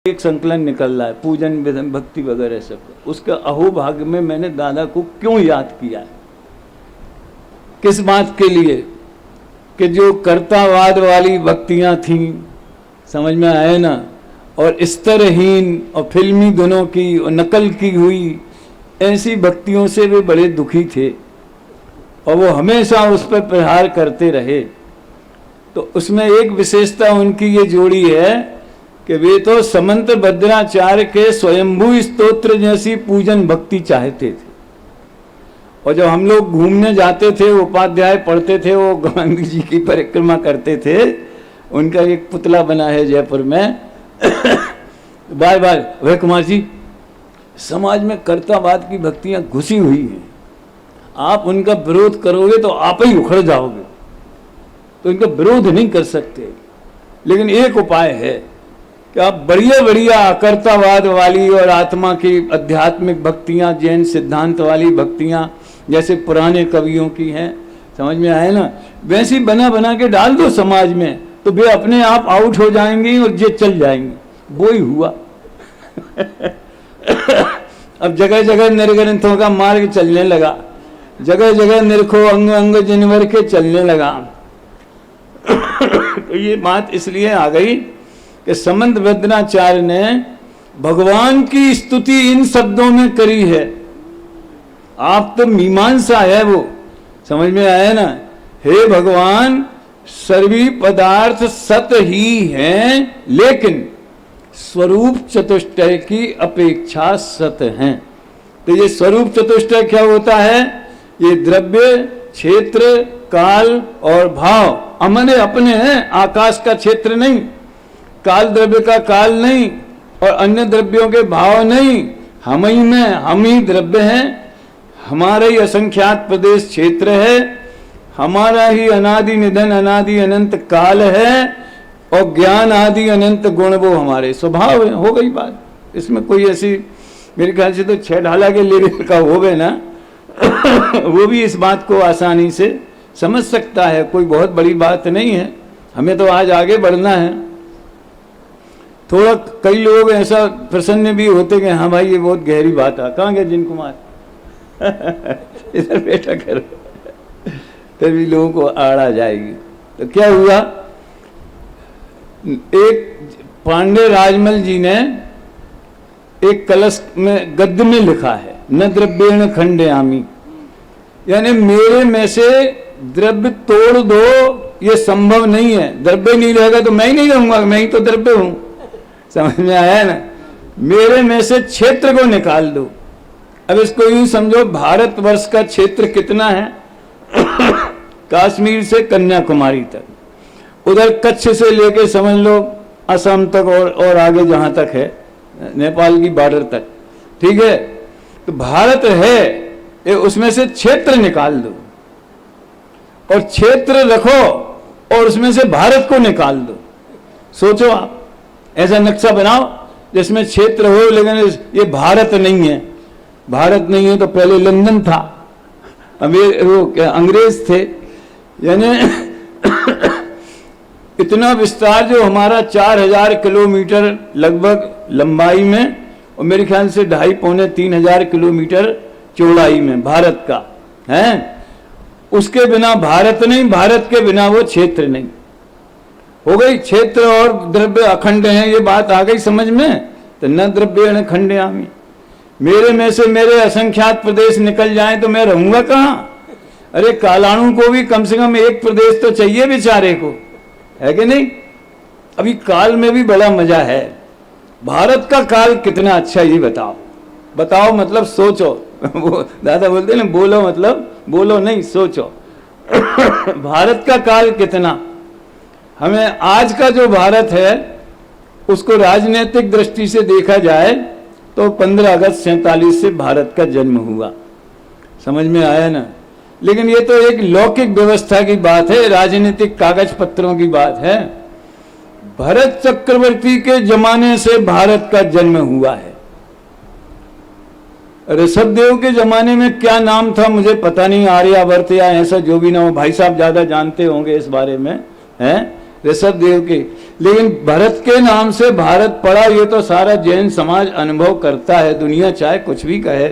एक संकलन निकल रहा है, पूजन विधन भक्ति वगैरह सब। उसका अहोभाग्य में मैंने दादा को क्यों याद किया है, किस बात के लिए कि जो कर्तावाद वाली भक्तियां थीं, समझ में आए ना, और स्तरहीन और फिल्मी गुणों की और नकल की हुई ऐसी भक्तियों से वे बड़े दुखी थे और वो हमेशा उस पर प्रहार करते रहे। तो उसमें एक विशेषता उनकी ये जोड़ी है कि वे तो समंत भद्राचार्य के स्वयंभू स्तोत्र जैसी पूजन भक्ति चाहते थे। और जब हम लोग घूमने जाते थे, उपाध्याय पढ़ते थे, वो गांधी जी की परिक्रमा करते थे, उनका एक पुतला बना है जयपुर में। बार बार अभय कुमार जी, समाज में कर्तावाद की भक्तियां घुसी हुई हैं, आप उनका विरोध करोगे तो आप ही उखड़ जाओगे, तो इनका विरोध नहीं कर सकते। लेकिन एक उपाय है कि आप बढ़िया बढ़िया अकर्तावाद वाली और आत्मा की आध्यात्मिक भक्तियां, जैन सिद्धांत वाली भक्तियां जैसे पुराने कवियों की हैं, समझ में आए ना, वैसी बना बना के डाल दो समाज में, तो वे अपने आप आउट हो जाएंगी और ये चल जाएंगी। वो ही हुआ। अब जगह जगह निर्ग्रंथों का मार्ग चलने लगा, जगह जगह निरखो अंग अंग जिनवर के चलने लगा। तो ये बात इसलिए आ गई कि समंत भद्राचार्य ने भगवान की स्तुति इन शब्दों में करी है। आप तो मीमांसा है वो, समझ में आया ना, हे भगवान सर्वी पदार्थ सत ही हैं, लेकिन स्वरूप चतुष्टय की अपेक्षा सत हैं। तो ये स्वरूप चतुष्टय क्या होता है? ये द्रव्य, क्षेत्र, काल और भाव हमारे अपने हैं, आकाश का क्षेत्र नहीं, काल द्रव्य का काल नहीं और अन्य द्रव्यों के भाव नहीं, हम ही में, हम ही द्रव्य हैं, हमारा ही असंख्यात प्रदेश क्षेत्र है, हमारा ही अनादि निधन अनादि अनंत काल है और ज्ञान आदि अनंत गुण वो हमारे स्वभाव है। हो गई बात, इसमें कोई ऐसी, मेरे ख्याल से तो 6 ढाला के लेवल का हो गए ना वो भी इस बात को आसानी से समझ सकता है, कोई बहुत बड़ी बात नहीं है। हमें तो आज आगे बढ़ना है। थोड़ा कई लोग ऐसा प्रसन्न भी होते कि हाँ भाई ये बहुत गहरी बात है। कहाँ गए जिन कुमार? इधर बैठा करो, तभी लोगों को आड़ आ जाएगी। तो क्या हुआ, एक पांडे राजमल जी ने एक कलश में गद्य में लिखा है, न द्रव्येण खंडयामि, यानी मेरे में से द्रव्य तोड़ दो ये संभव नहीं है। द्रव्य नहीं रहेगा तो मैं ही नहीं रहूंगा, मैं ही तो द्रव्य हूं, समझ में आया ना। मेरे में से क्षेत्र को निकाल दो। अब इसको यूं समझो, भारतवर्ष का क्षेत्र कितना है? कश्मीर से कन्याकुमारी तक, उधर कच्छ से लेके समझ लो असम तक और आगे जहां तक है नेपाल की बॉर्डर तक, ठीक है। तो भारत है, उसमें से क्षेत्र निकाल दो और क्षेत्र रखो और उसमें से भारत को निकाल दो। सोचो आप, ऐसा नक्शा बनाओ जिसमें क्षेत्र हो लेकिन ये भारत नहीं है। भारत नहीं है तो पहले लंदन था, वो क्या अंग्रेज थे, यानी इतना विस्तार जो हमारा 4000 किलोमीटर लगभग लंबाई में और मेरे ख्याल से 2.5-3 किलोमीटर चौड़ाई में भारत का है, उसके बिना भारत नहीं, भारत के बिना वो क्षेत्र नहीं। हो गई, क्षेत्र और द्रव्य अखंड हैं, ये बात आ गई समझ में। तो न द्रव्येण खंडयामि, मेरे में से मेरे असंख्यात प्रदेश निकल जाएं तो मैं रहूंगा कहां? अरे कालाणु को भी कम से कम एक प्रदेश तो चाहिए बेचारे को, है कि नहीं? अभी काल में भी बड़ा मजा है। भारत का काल कितना अच्छा, ये बताओ। बताओ मतलब सोचो। वो दादा बोलते ना, बोलो मतलब बोलो नहीं, सोचो। भारत का काल कितना, हमें आज का जो भारत है उसको राजनीतिक दृष्टि से देखा जाए तो 15 अगस्त 47 से भारत का जन्म हुआ, समझ में आया ना। लेकिन ये तो एक लौकिक व्यवस्था की बात है, राजनीतिक कागज पत्रों की बात है। भरत चक्रवर्ती के जमाने से भारत का जन्म हुआ है। ऋषभदेव के जमाने में क्या नाम था मुझे पता नहीं, आर्यावर्त या ऐसा जो भी ना हो, भाई साहब ज्यादा जानते होंगे इस बारे में, हैं? ऋषभ देव के। लेकिन भरत के नाम से भारत पड़ा, ये तो सारा जैन समाज अनुभव करता है, दुनिया चाहे कुछ भी कहे।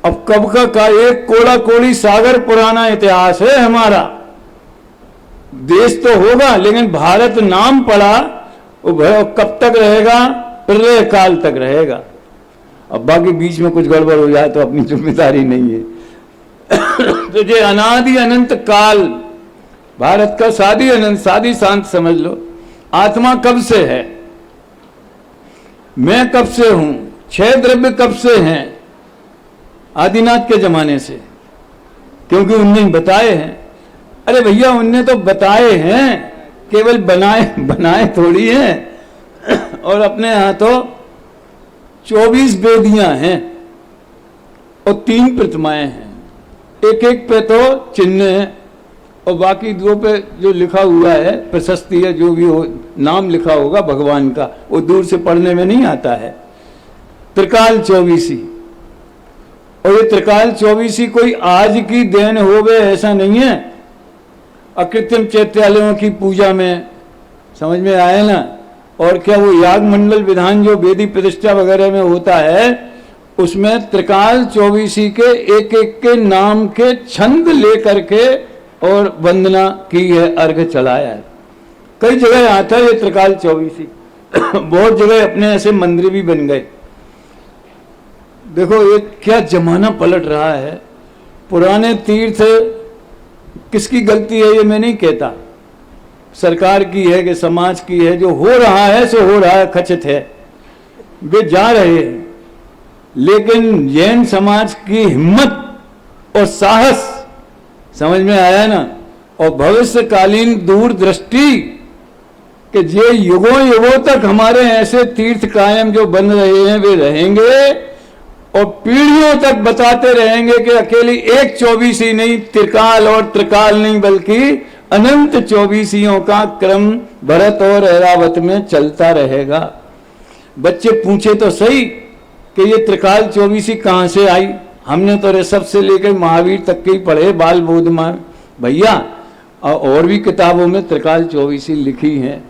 अब कब का एक कोड़ा कोड़ी सागर पुराना इतिहास है हमारा। देश तो होगा लेकिन भारत नाम पड़ा, वो कब तक रहेगा? प्रलय काल तक रहेगा। अब बाकी बीच में कुछ गड़बड़ हो जाए तो अपनी जिम्मेदारी नहीं है। तो ये अनादि अनंत काल भारत का सादी अनंत, सादी शांत समझ लो। आत्मा कब से है? मैं कब से हूं? 6 द्रव्य कब से हैं? आदिनाथ के जमाने से, क्योंकि उनने बताए हैं। अरे भैया उनने तो बताए हैं, केवल बनाए थोड़ी हैं। और अपने यहां तो 24 वेदियां हैं और 3 प्रतिमाएं हैं। एक एक पे तो चिन्ह है और बाकी 2 पे जो लिखा हुआ है प्रशस्ति है, जो भी हो नाम लिखा होगा भगवान का, वो दूर से पढ़ने में नहीं आता है। त्रिकाल 24। और ये त्रिकाल 24 कोई आज की देन हो गए ऐसा नहीं है। अकृत्रिम चैत्यालयों की पूजा में समझ में आए ना। और क्या वो याग मंडल विधान जो वेदी प्रतिष्ठा वगैरह में होता है, उसमें त्रिकाल 24 के एक एक के नाम के छंद लेकर के और वंदना की है, अर्घ चढ़ाया है। कई जगह आता है ये त्रिकाल 24। बहुत जगह अपने ऐसे मंदिर भी बन गए। देखो ये क्या जमाना पलट रहा है। पुराने तीर्थ किसकी गलती है ये मैं नहीं कहता, सरकार की है कि समाज की है। जो हो रहा है सो हो रहा है, खचित है, वे जा रहे हैं। लेकिन जैन समाज की हिम्मत और साहस समझ में आया ना, और भविष्यकालीन दूरदृष्टि कि ये युगों युगों तक हमारे ऐसे तीर्थ कायम जो बन रहे हैं वे रहेंगे और पीढ़ियों तक बताते रहेंगे कि अकेली एक 24 नहीं, त्रिकाल और त्रिकाल नहीं, बल्कि अनंत 24 का क्रम भरत और ऐरावत में चलता रहेगा। बच्चे पूछे तो सही कि ये त्रिकाल 24 कहां से आई? हमने तो ऋषभ से लेकर महावीर तक के ही पढ़े, बाल बोधमान भैया, और भी किताबों में त्रिकाल 24 लिखी है।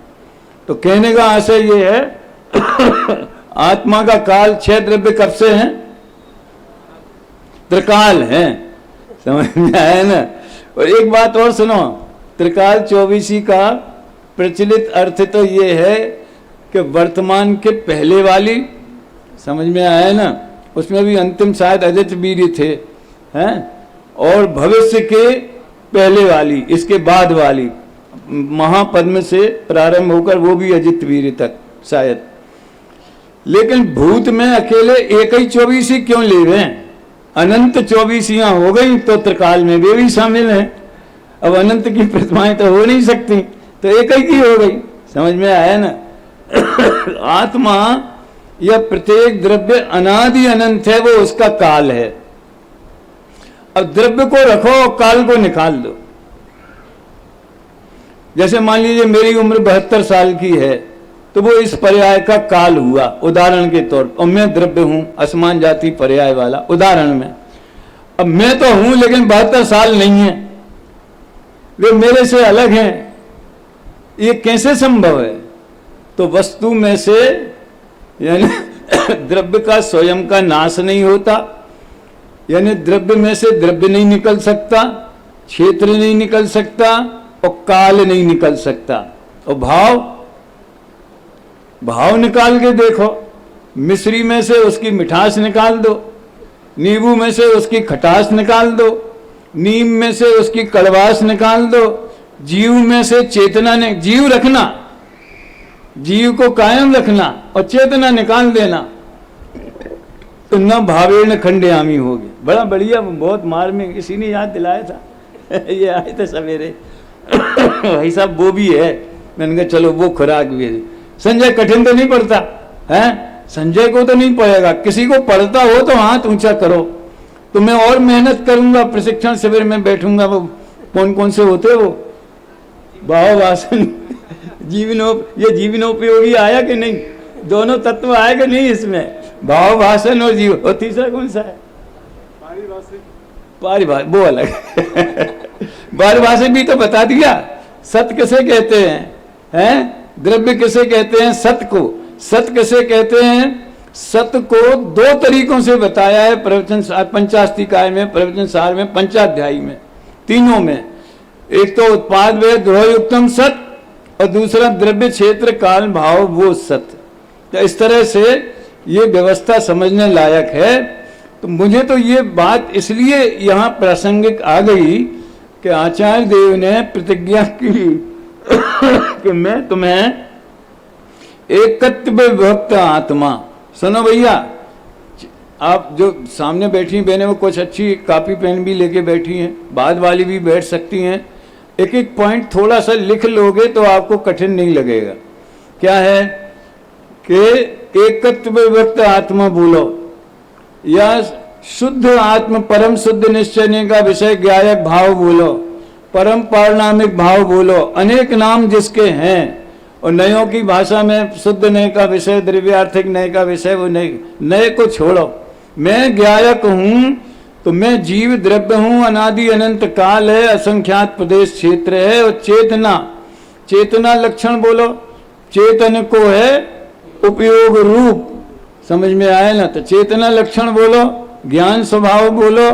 तो कहने का आशय ये है आत्मा का काल 6 द्रव्य कब से हैं? त्रिकाल हैं, समझ में आया ना। और एक बात और सुनो, त्रिकाल 24 का प्रचलित अर्थ तो ये है कि वर्तमान के पहले वाली, समझ में आया ना, उसमें भी अंतिम शायद अजित वीर थे, हैं, और भविष्य के पहले वाली, इसके बाद वाली, महापद्म से प्रारंभ होकर वो भी अजित वीर तक शायद। लेकिन भूत में अकेले एक ही 24 क्यों ले रहे हैं? अनंत 24 हो गई तो त्रिकाल में वे भी शामिल हैं। अब अनंत की प्रतिमाएं तो हो नहीं सकती, तो एक ही की हो गई, समझ में आया ना। आत्मा या प्रत्येक द्रव्य अनादि अनंत है, वो उसका काल है। अब द्रव्य को रखो और काल को निकाल दो। जैसे मान लीजिए मेरी उम्र 72 साल की है, तो वो इस पर्याय का काल हुआ उदाहरण के तौर पर, और मैं द्रव्य हूं असमान जाति पर्याय वाला उदाहरण में। अब मैं तो हूं लेकिन 72 साल नहीं है, वे मेरे से अलग हैं, ये कैसे संभव है? तो वस्तु में से यानी द्रव्य का स्वयं का नाश नहीं होता, यानी द्रव्य में से द्रव्य नहीं निकल सकता, क्षेत्र नहीं निकल सकता और काल नहीं निकल सकता। और भाव निकाल के देखो, मिश्री में से उसकी मिठास निकाल दो, नींबू में से उसकी खटास निकाल दो, नीम में से उसकी कड़वास निकाल दो, जीव में से चेतना ने, जीव रखना, जीव को कायम रखना और चेतना निकाल देना, तो न भावे न खंडयामी हो गया। बड़ा बढ़िया, बहुत मार्मिक, इसी ने याद दिलाया था। ये आए थे सवेरे भाई साहब, वो भी है। मैंने कहा चलो वो खुराक भी है। संजय कठिन तो नहीं पड़ता है, संजय को तो नहीं पड़ेगा, किसी को पढ़ता हो तो हाथ ऊंचा करो, तो मैं और मेहनत करूंगा, प्रशिक्षण शिविर में बैठूंगा। वो कौन कौन से होते वो भाव वासन ये जीवनोपयोगी आया कि नहीं? दोनों तत्व आए कि नहीं इसमें? भाव भाषण और जीव। और तीसरा कौन सा है? पारिभाषिक, वो अलग। पारिभाषिक भी तो बता दिया, सत किसे कहते हैं? द्रव्य किसे कहते हैं? सत को। सत किसे कहते हैं? सत को दो तरीकों से बताया है प्रवचन पंचास्तिकाय में, प्रवचन सार में, पंचाध्यायी में, तीनों में। एक तो उत्पाद वे द्रोयुक्तम सत और दूसरा द्रव्य क्षेत्र काल भाव वो सत। तो इस तरह से ये व्यवस्था समझने लायक है। तो मुझे तो ये बात इसलिए यहाँ प्रासंगिक आ गई कि आचार्य देव ने प्रतिज्ञा की कि मैं तुम्हें एकत्व विभक्त आत्मा। सुनो भैया, आप जो सामने बैठी बहनें वो कुछ अच्छी कॉपी पेन भी लेके बैठी हैं, बाद वाली भी बैठ सकती हैं। एक एक पॉइंट थोड़ा सा लिख लोगे तो आपको कठिन नहीं लगेगा। क्या है कि एकत्व विभक्त आत्मा बोलो, या शुद्ध आत्म परम शुद्ध निश्चय का विषय ज्ञायक भाव बोलो, परम पारणामिक भाव बोलो, अनेक नाम जिसके हैं। और नयों की भाषा में शुद्ध नय का विषय, द्रव्यार्थिक नय का विषय, वो नय को छोड़ो। मैं ज्ञायक हूं तो मैं जीव द्रव्य हूं, अनादि अनंत काल है, असंख्यात प्रदेश क्षेत्र है। और चेतना, चेतना लक्षण बोलो, चेतन को है उपयोग रूप, समझ में आया ना? तो चेतना लक्षण बोलो, ज्ञान स्वभाव बोलो,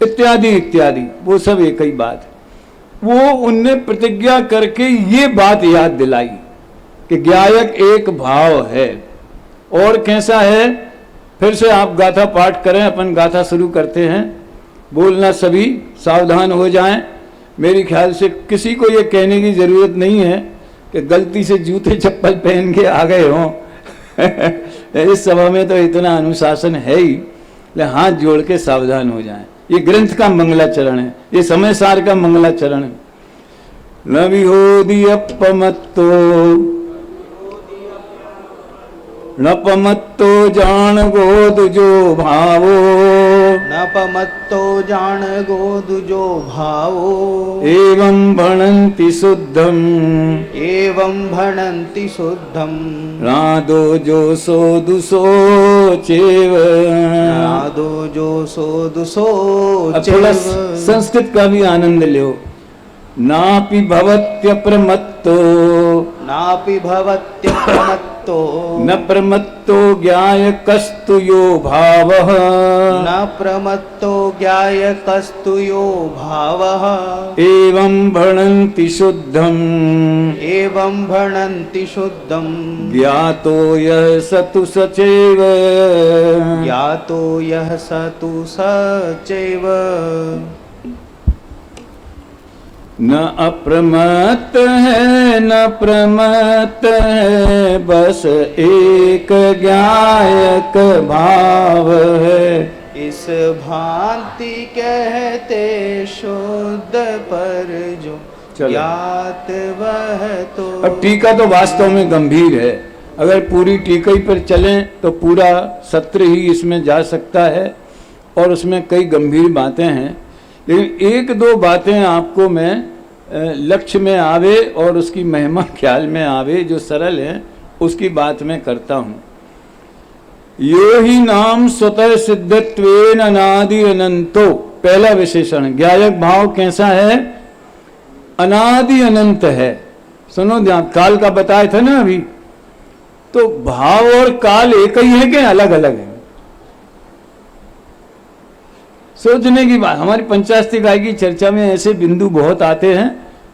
इत्यादि इत्यादि, वो सब एक ही बात है। वो उनने प्रतिज्ञा करके ये बात याद दिलाई कि ज्ञायक एक भाव है। और कैसा है? फिर से आप गाथा पाठ करें, अपन गाथा शुरू करते हैं। बोलना सभी सावधान हो जाएं। मेरी ख्याल से किसी को ये कहने की जरूरत नहीं है कि गलती से जूते चप्पल पहन के आ गए हों। इस सभा में तो इतना अनुशासन है ही, ले हाथ जोड़ के सावधान हो जाएं। ये ग्रंथ का मंगलाचरण है, ये समय सार का मंगलाचरण है। न विहोदियपमत्तो नपमत्तो जान गोदुजो भावो, नपमत्तो जान गोदुजो भावो, एवं भणन्ति शुद्धम, एवं भणन्ति शुद्धम, नादो जो सो दुसो चेव, नादो जो सो दुसो चेव। थोड़ा संस्कृत का भी आनंद लो। नापि भवत्यप्रमत्तो, नापि भवत्यप्रमत्तो, न प्रमत्तो ज्ञायकस्तु यो भावः, न प्रमत्तो ज्ञायकस्तु यो भावः, एवं भणन्ति शुद्धम्, एवं भणन्ति शुद्धम्, ज्ञातो यः सतु सचैव, ज्ञातो यः सतु सचैव, न अप्रमत्त है न प्रमत्त है, बस एक ज्ञायक भाव है। इस भांति कहते शुद्ध पर जो ज्ञात वह तो। अब टीका तो वास्तव में गंभीर है। अगर पूरी टीका ही पर चलें तो पूरा सत्र ही इसमें जा सकता है और उसमें कई गंभीर बातें हैं। लेकिन एक दो बातें आपको मैं लक्ष्य में आवे और उसकी महिमा ख्याल में आवे जो सरल है, उसकी बात मैं करता हूँ। यो ही नाम स्वतः सिद्धत्वेन अनादि अनंतो, पहला विशेषण। ज्ञायक भाव कैसा है? अनादि अनंत है। सुनो ध्यान, काल का बताया था ना अभी, तो भाव और काल एक ही है कि अलग अलग है? सोचने की बात। हमारी पंचास्तिकाय की चर्चा में ऐसे बिंदु बहुत आते हैं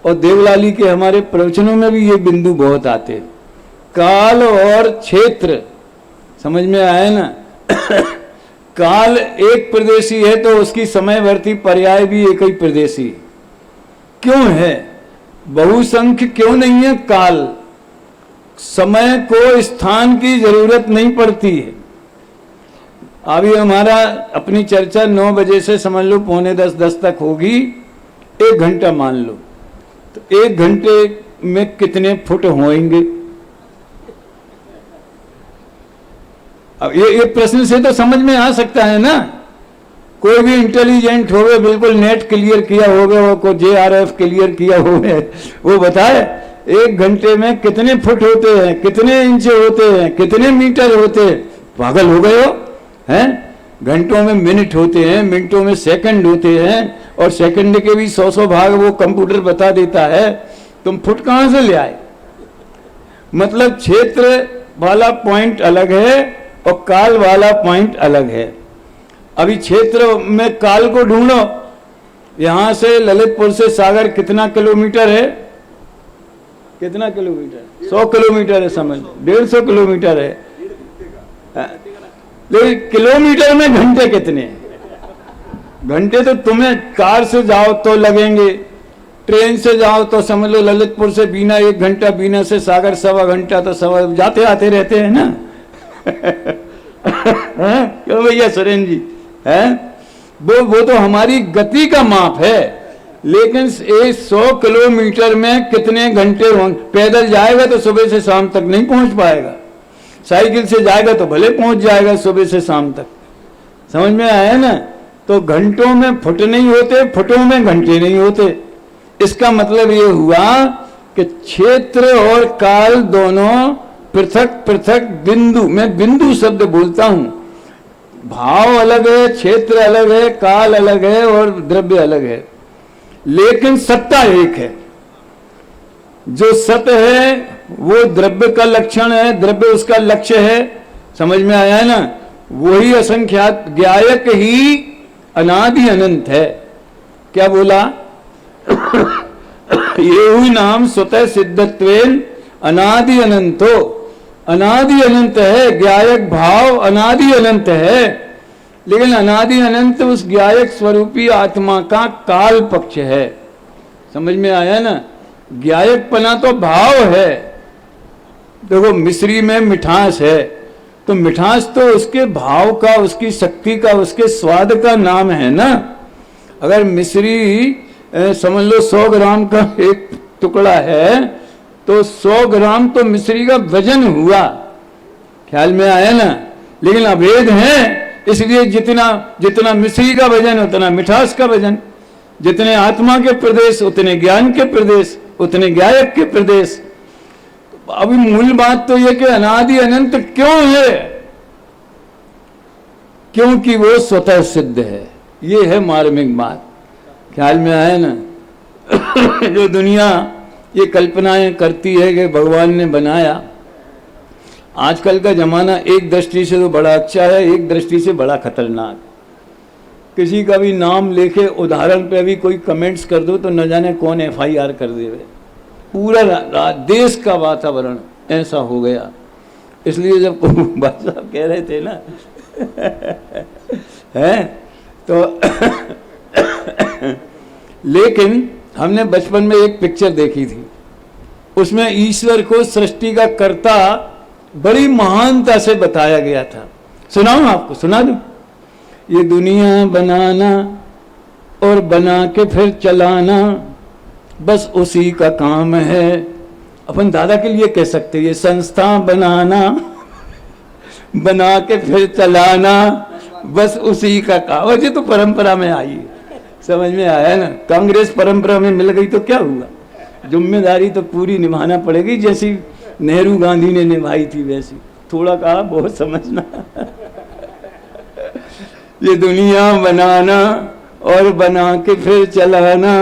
और देवलाली के हमारे प्रवचनों में भी ये बिंदु बहुत आते हैं। काल और क्षेत्र, समझ में आया ना? काल एक प्रदेशी है तो उसकी समयवर्ती पर्याय भी एक ही प्रदेशी। क्यों है? बहुसंख्य क्यों नहीं है काल? समय को स्थान की जरूरत नहीं पड़ती है। अभी हमारा अपनी चर्चा 9 बजे से समझ लो 9:45 तक होगी, 1 घंटा मान लो, तो 1 घंटे में कितने फुट होंगे? अब ये प्रश्न से तो समझ में आ सकता है ना। कोई भी इंटेलिजेंट होवे, बिल्कुल नेट क्लियर किया होगा, वो को JRF क्लियर किया होगा, वो बताए 1 घंटे में कितने फुट होते हैं, कितने इंच होते हैं, कितने मीटर होते हैं? पागल हो गए हो हैं? घंटों में मिनट होते हैं, मिनटों में सेकंड होते हैं, और सेकंड के भी 100 भाग वो कंप्यूटर बता देता है। तुम फुट कहां से ले आए? मतलब क्षेत्र वाला पॉइंट अलग है और काल वाला पॉइंट अलग है। अभी क्षेत्र में काल को ढूंढो। यहां से ललितपुर से सागर कितना किलोमीटर है? कितना किलोमीटर? 100 किलोमीटर है, समझ लो 150 किलोमीटर है। लेकिन किलोमीटर में घंटे कितने हैं? घंटे तो तुम्हें कार से जाओ तो लगेंगे, ट्रेन से जाओ तो समझ लो ललितपुर से बीना 1 घंटा, बीना से सागर 1.25 घंटा, तो सवा जाते आते रहते हैं ना। क्यों भैया सुरेन जी? है वो तो हमारी गति का माप है। लेकिन 100 किलोमीटर में कितने घंटे होंगे? पैदल जाएगा तो सुबह से शाम तक नहीं पहुंच पाएगा, साइकिल से जाएगा तो भले पहुंच जाएगा सुबह से शाम तक। समझ में आया ना? तो घंटों में फुट नहीं होते, फुटों में घंटे नहीं होते। इसका मतलब ये हुआ कि क्षेत्र और काल दोनों पृथक पृथक बिंदु, मैं बिंदु शब्द बोलता हूं। भाव अलग है, क्षेत्र अलग है, काल अलग है और द्रव्य अलग है, लेकिन सत्ता एक है। जो सत्य है वो द्रव्य का लक्षण है, द्रव्य उसका लक्ष्य है। समझ में आया है ना? वही असंख्यात ज्ञायक ही अनादि अनंत है। क्या बोला? ये हुई नाम स्वतः सिद्धत्वेन अनादि अनंतो। अनादि अनंत है, ज्ञायक भाव अनादि अनंत है, लेकिन अनादि अनंत उस ज्ञायक स्वरूपी आत्मा का काल पक्ष है। समझ में आया ना? ज्ञायकपना तो भाव है। देखो मिश्री में मिठास है, तो मिठास तो उसके भाव का, उसकी शक्ति का, उसके स्वाद का नाम है ना। अगर मिश्री समझ लो 100 ग्राम का एक टुकड़ा है, तो 100 ग्राम तो मिश्री का वजन हुआ। ख्याल में आया ना? लेकिन अभेद है, इसलिए जितना जितना मिश्री का वजन उतना मिठास का वजन, जितने आत्मा के प्रदेश उतने ज्ञान के प्रदेश, उतने ज्ञायक के प्रदेश। अभी मूल बात तो यह कि अनादि अनंत क्यों है? क्योंकि वो स्वतः सिद्ध है। ये है मार्मिक बात। ख्याल में आया ना? जो दुनिया ये कल्पनाएं करती है कि भगवान ने बनाया, आजकल का जमाना एक दृष्टि से तो बड़ा अच्छा है, एक दृष्टि से बड़ा खतरनाक। किसी का भी नाम लेके उदाहरण पे भी कोई कमेंट्स कर दो तो न जाने कौन FIR कर देवे। पूरा देश का वातावरण ऐसा हो गया। इसलिए जब भाई साहब कह रहे थे ना है तो लेकिन हमने बचपन में एक पिक्चर देखी थी, उसमें ईश्वर को सृष्टि का कर्ता बड़ी महानता से बताया गया था। सुनाऊं आपको? सुना दूं? ये दुनिया बनाना और बना के फिर चलाना बस उसी का काम है। अपन दादा के लिए कह सकते, ये संस्था बनाना बना के फिर चलाना बस उसी का काम। ये तो परंपरा में आई है। समझ में आया ना? कांग्रेस परंपरा में मिल गई तो क्या हुआ? जिम्मेदारी तो पूरी निभाना पड़ेगी, जैसी नेहरू गांधी ने निभाई थी वैसी। थोड़ा कहा बहुत समझना। ये दुनिया बनाना और बना के फिर चलाना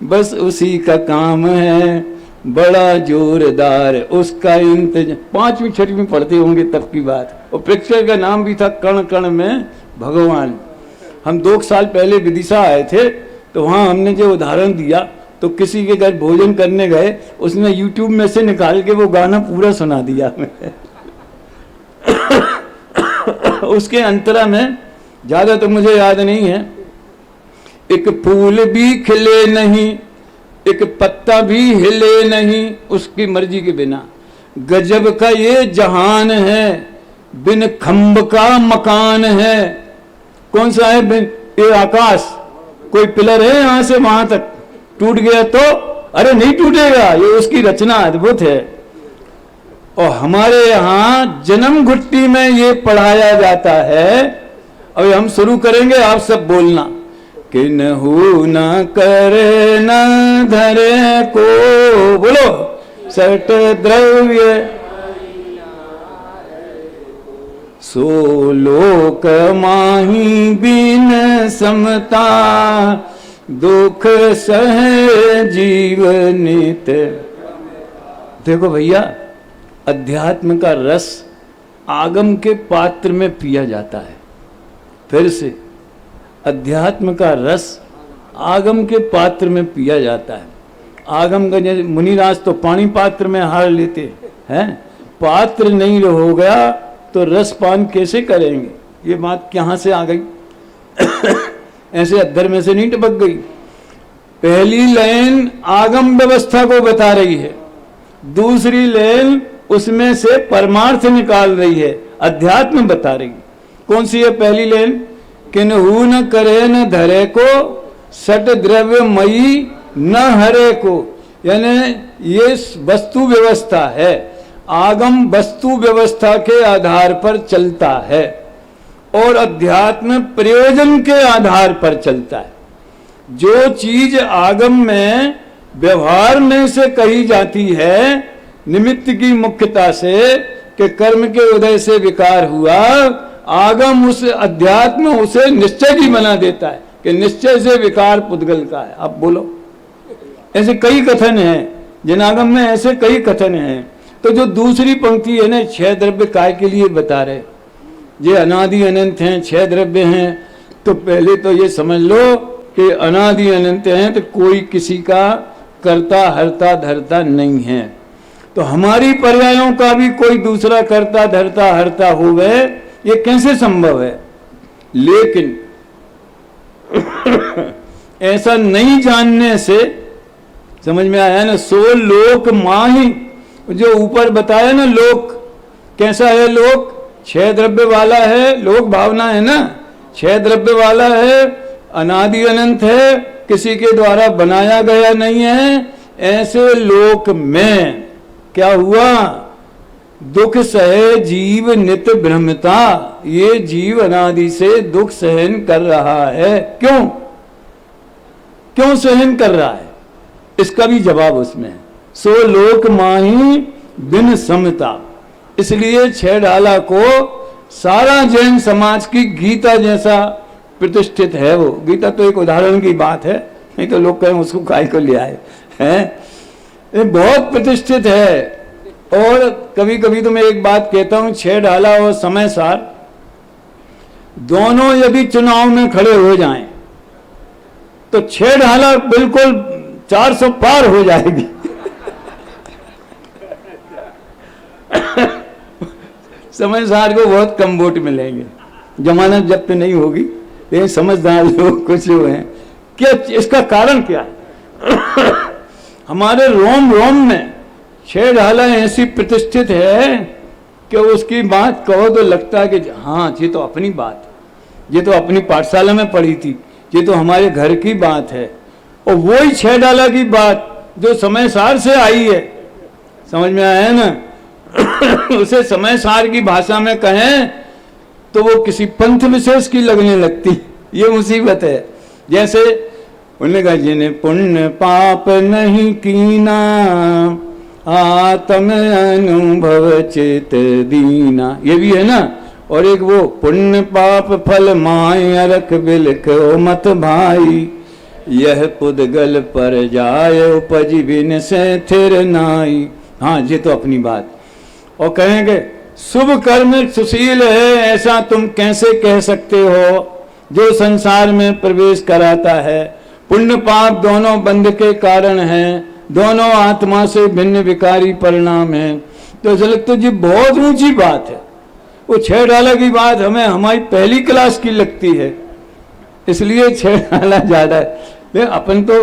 बस उसी का काम है, बड़ा जोरदार उसका इंतजाम। 5वीं 6वीं पढ़ते होंगे तब की बात। और पिक्चर का नाम भी था कण कण में भगवान। हम 2 साल पहले विदिशा आए थे, तो वहाँ हमने जो उदाहरण दिया, तो किसी के घर भोजन करने गए, उसने YouTube में से निकाल के वो गाना पूरा सुना दिया हमें। उसके अंतरा में ज्यादा तो मुझे याद नहीं है, एक फूल भी खिले नहीं, एक पत्ता भी हिले नहीं उसकी मर्जी के बिना। गजब का ये जहान है, बिन खंभ का मकान है। कौन सा है? बिन ये आकाश। कोई पिलर है यहां से वहां तक? टूट गया तो? अरे नहीं टूटेगा, ये उसकी रचना अद्भुत है। और हमारे यहाँ जन्म घुट्टी में ये पढ़ाया जाता है। अभी हम शुरू करेंगे, आप सब बोलना। कि नहु न करे न धरे को, बोलो, सट द्रव्य सो लोक माही बिन समता, दुख सहे जीवनित। देखो भैया, अध्यात्म का रस आगम के पात्र में पिया जाता है। फिर से, अध्यात्म का रस आगम के पात्र में पिया जाता है। आगम का जैसे मुनिराज तो पानी पात्र में हार लेते हैं, पात्र नहीं हो गया तो रस पान कैसे करेंगे? ये बात कहाँ से आ गई? ऐसे अद्धर में से नहीं टपक गई। पहली लाइन आगम व्यवस्था को बता रही है, दूसरी लाइन उसमें से परमार्थ निकाल रही है, अध्यात्म बता रही है। कौन सी है पहली लाइन? किन्हू न करे न धरे को, सट द्रव्य मई न हरे को। यानी ये वस्तु व्यवस्था है, आगम वस्तु व्यवस्था के आधार पर चलता है और अध्यात्म प्रयोजन के आधार पर चलता है। जो चीज आगम में व्यवहार में से कही जाती है, निमित्त की मुख्यता से कि कर्म के उदय से विकार हुआ, आगम उस अध्यात्म उसे निश्चय की बना देता है कि निश्चय से विकार पुद्गल का है। अब बोलो, ऐसे कई कथन हैं, जिन आगम में ऐसे कई कथन हैं। तो जो दूसरी पंक्ति है ना, 6 द्रव्य काय के लिए बता रहे, ये अनादि अनंत हैं, 6 द्रव्य हैं। तो पहले तो ये समझ लो कि अनादि अनंत हैं तो कोई किसी का कर्ता हरता धरता नहीं है। तो हमारी पर्यायों का भी कोई दूसरा कर्ता धरता हरता हो गए, ये कैसे संभव है? लेकिन ऐसा नहीं जानने से समझ में आया ना, सो लोक माही, जो ऊपर बताया ना, लोक कैसा है? लोक 6 द्रव्य वाला है, लोक भावना है ना, 6 द्रव्य वाला है, अनादि अनंत है, किसी के द्वारा बनाया गया नहीं है। ऐसे लोक में क्या हुआ? दुख सहे जीव नित भ्रमता। ये जीव अनादि से दुख सहन कर रहा है। क्यों? क्यों सहन कर रहा है? इसका भी जवाब उसमें है। सो लोक माही बिन समता। इसलिए 6 ढाला को सारा जैन समाज की गीता जैसा प्रतिष्ठित है। वो गीता तो एक उदाहरण की बात है, नहीं तो लोग कहें उसको काय को ले आए हैं। ये बहुत प्रतिष्ठित है। और कभी कभी तो मैं एक बात कहता हूं, 6 ढाला और समय सार दोनों यदि चुनाव में खड़े हो जाएं तो 6 ढाला बिल्कुल 400 पार हो जाएगी। समय सार को बहुत कम वोट मिलेंगे, जमानत जब्त नहीं होगी। लेकिन समझदार लोग कुछ लोग हैं। क्या इसका कारण क्या है? हमारे रोम रोम में 6 ढाला ऐसी प्रतिष्ठित है कि उसकी बात कहो तो लगता है कि हाँ, ये तो अपनी बात है, ये तो अपनी पाठशाला में पढ़ी थी, ये तो हमारे घर की बात है। और वही 6 ढाला की बात जो समय सार से आई है, समझ में आया ना? उसे समय सार की भाषा में कहें तो वो किसी पंथ विशेष की लगने लगती। ये मुसीबत है। जैसे उन्होंने कहा, जिन्हें पुण्य पाप नहीं कीना, आत्म अनुभव चित दीना, ये भी है ना। और एक वो पुण्य पाप फल माय अरख बिलख मत भाई, यह पुद्गल पर जाय उपज बिन से थिर नाई। हाँ, ये तो अपनी बात। और कहेंगे शुभ कर्म सुशील है, ऐसा तुम कैसे कह सकते हो, जो संसार में प्रवेश कराता है। पुण्य पाप दोनों बंध के कारण हैं, दोनों आत्मा से भिन्न विकारी परिणाम है। तो लगता जी बहुत ऊंची बात है। वो 6 ढाला की बात हमें हमारी पहली क्लास की लगती है, इसलिए 6 ढाला ज्यादा है। लेकिन अपन तो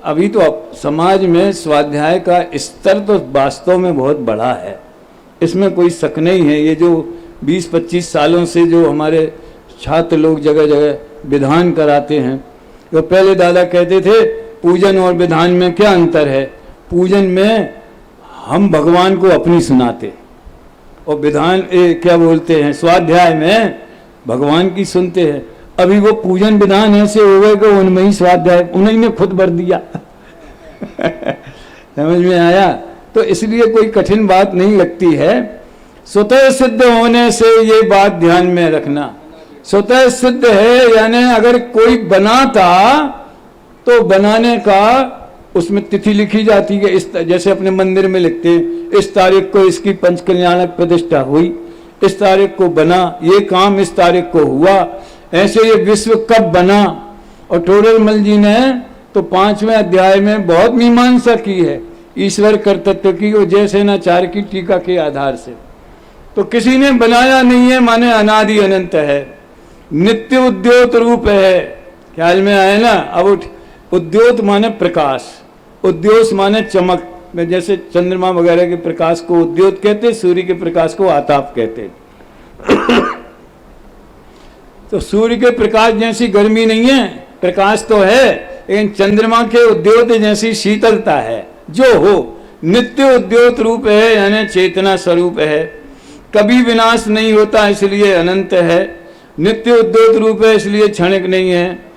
अभी तो समाज में स्वाध्याय का स्तर तो वास्तव में बहुत बड़ा है, इसमें कोई शक नहीं है। ये जो 20-25 सालों से जो हमारे छात्र लोग जगह जगह विधान कराते हैं, तो पहले दादा कहते थे पूजन और विधान में क्या अंतर है? पूजन में हम भगवान को अपनी सुनाते और विधान क्या बोलते हैं, स्वाध्याय में भगवान की सुनते हैं। अभी वो पूजन विधान ऐसे हो गए कि उनमें ही स्वाध्याय उन्हीं ने खुद भर दिया। समझ में आया? तो इसलिए कोई कठिन बात नहीं लगती है। स्वतः सिद्ध होने से ये बात ध्यान में रखना, स्वतः सिद्ध है। यानी अगर कोई बनाता तो बनाने का उसमें तिथि लिखी जाती है, इस जैसे अपने मंदिर में लिखते हैं इस तारीख को इसकी पंच कल्याणक प्रतिष्ठा हुई, इस तारीख को बना, ये काम इस तारीख को हुआ। ऐसे ये विश्व कब बना। और टोडरमल जी ने तो 5वें अध्याय में बहुत मीमांसा की है ईश्वर कर्तृत्व की और जयसेनाचार्य की टीका के आधार से। तो किसी ने बनाया नहीं है, माने अनादि अनंत है, नित्य उद्योत रूप है। ख्याल में आए ना। अब उद्योत माने प्रकाश, उद्योत माने चमक में, जैसे चंद्रमा वगैरह के प्रकाश को उद्योत कहते, सूर्य के प्रकाश को आताप कहते। तो सूर्य के प्रकाश जैसी गर्मी नहीं है, प्रकाश तो है, लेकिन चंद्रमा के उद्योत जैसी शीतलता है। जो हो नित्य उद्योत रूप है, यानी चेतना स्वरूप है, कभी विनाश नहीं होता इसलिए अनंत है, नित्य उद्योत रूप है इसलिए क्षणिक नहीं है,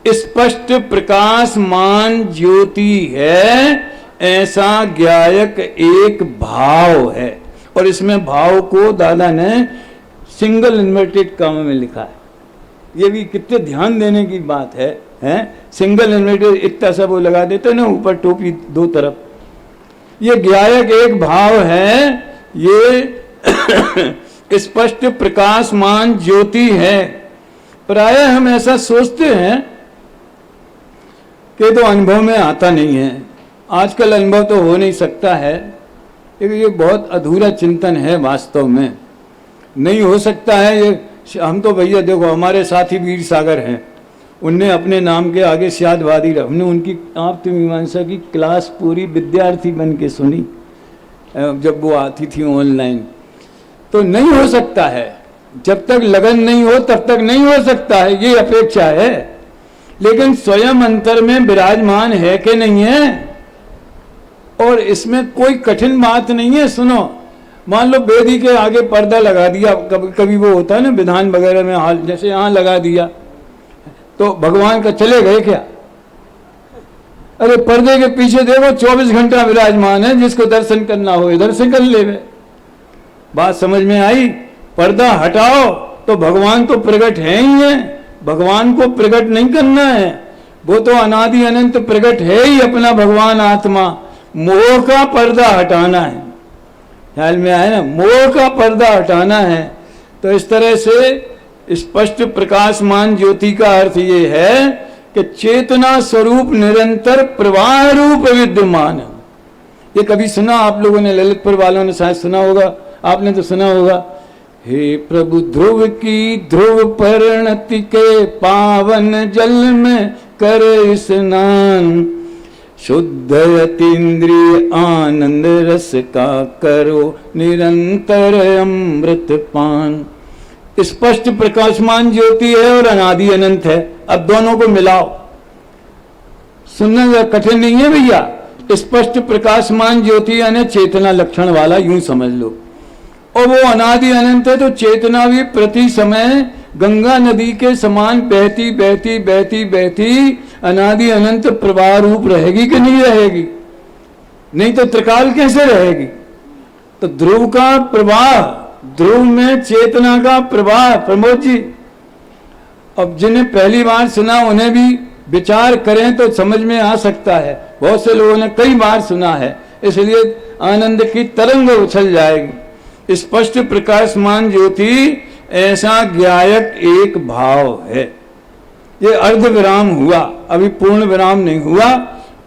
स्पष्ट प्रकाशमान ज्योति है, ऐसा ज्ञायक एक भाव है। और इसमें भाव को दादा ने सिंगल इन्वर्टेड कॉमा में लिखा है। ये भी कितने ध्यान देने की बात है, सिंगल इन्वर्टेड इतना सा वो लगा देते ना ऊपर टोपी दो तरफ। ये ज्ञायक एक भाव है, ये स्पष्ट प्रकाशमान ज्योति है। प्राय हम ऐसा सोचते हैं कि तो अनुभव में आता नहीं है, आजकल अनुभव तो हो नहीं सकता है, लेकिन ये बहुत अधूरा चिंतन है, वास्तव में नहीं हो सकता है ये। हम तो भैया देखो हमारे साथी वीर सागर हैं, उनने अपने नाम के आगे सियादवादी रहा, हमने उनकी आप्त मीमांसा की क्लास पूरी विद्यार्थी बन के सुनी जब वो आती थी ऑनलाइन। तो नहीं हो सकता है, जब तक लगन नहीं हो तब तक नहीं हो सकता है, ये अपेक्षा है। लेकिन स्वयं अंतर में विराजमान है कि नहीं है, और इसमें कोई कठिन बात नहीं है। सुनो, मान लो वेदी के आगे पर्दा लगा दिया, कभी कभी वो होता है ना विधान वगैरह में, हाल जैसे यहाँ लगा दिया, तो भगवान का चले गए क्या? अरे पर्दे के पीछे देखो 24 घंटा विराजमान है, जिसको दर्शन करना हो इधर से कर ले। बात समझ में आई? पर्दा हटाओ तो भगवान तो प्रकट है ही है, भगवान को प्रकट नहीं करना है, वो तो अनादि अनंत प्रकट है ही अपना भगवान आत्मा। मोह का पर्दा हटाना है, ख्याल में आए ना, मोह का पर्दा हटाना है। तो इस तरह से स्पष्ट प्रकाशमान ज्योति का अर्थ ये है कि चेतना स्वरूप निरंतर प्रवाह रूप विद्यमान। ये कभी सुना आप लोगों ने? ललितपुर वालों ने शायद सुना होगा, आपने तो सुना होगा। हे प्रभु ध्रुव की ध्रुव परिणति के पावन जल में कर स्नान, शुद्ध अतीन्द्रिय आनंद रस का करो निरंतर अमृत पान। स्पष्ट प्रकाशमान ज्योति है और अनादि अनंत है। अब दोनों को मिलाओ, सुनना कठिन नहीं है भैया। स्पष्ट प्रकाशमान ज्योति यानी चेतना लक्षण वाला, यूं समझ लो, और वो अनादि अनंत है। तो चेतना भी प्रति समय गंगा नदी के समान बहती बहती बहती बहती अनादि अनंत प्रवाह रूप रहेगी कि नहीं रहेगी? नहीं तो त्रिकाल कैसे रहेगी? तो ध्रुव का प्रवाह, ध्रुव में चेतना का प्रवाह। प्रमोद जी, अब जिन्हें पहली बार सुना उन्हें भी विचार करें तो समझ में आ सकता है, बहुत से लोगों ने कई बार सुना है, इसलिए आनंद की तरंग उछल जाएगी। स्पष्ट प्रकाशमान ज्योति ऐसा ज्ञायक एक भाव है। ये अर्ध विराम हुआ, अभी पूर्ण विराम नहीं हुआ।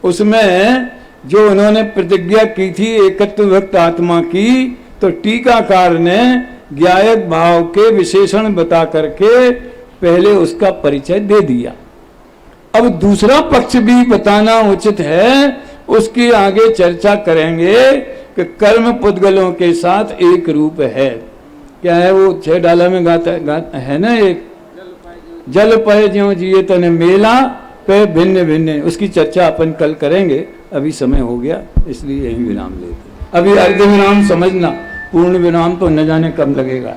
उसमें जो उन्होंने प्रतिज्ञा की थी एकत्व भक्त आत्मा की, तो टीकाकार ने ज्ञायक भाव के विशेषण बता करके पहले उसका परिचय दे दिया। अब दूसरा पक्ष भी बताना उचित है, उसकी आगे चर्चा करेंगे कि कर्म पुद्गलों के साथ एक रूप है। क्या है वो? 6 डाला में गाता है ना एक, जल पय ज्यों जिए तने मेला पे भिन्न भिन्न। उसकी चर्चा अपन कल करेंगे, अभी समय हो गया इसलिए यही विराम लेते। अभी अर्ध विराम समझना, पूर्ण विराम तो न जाने कब लगेगा।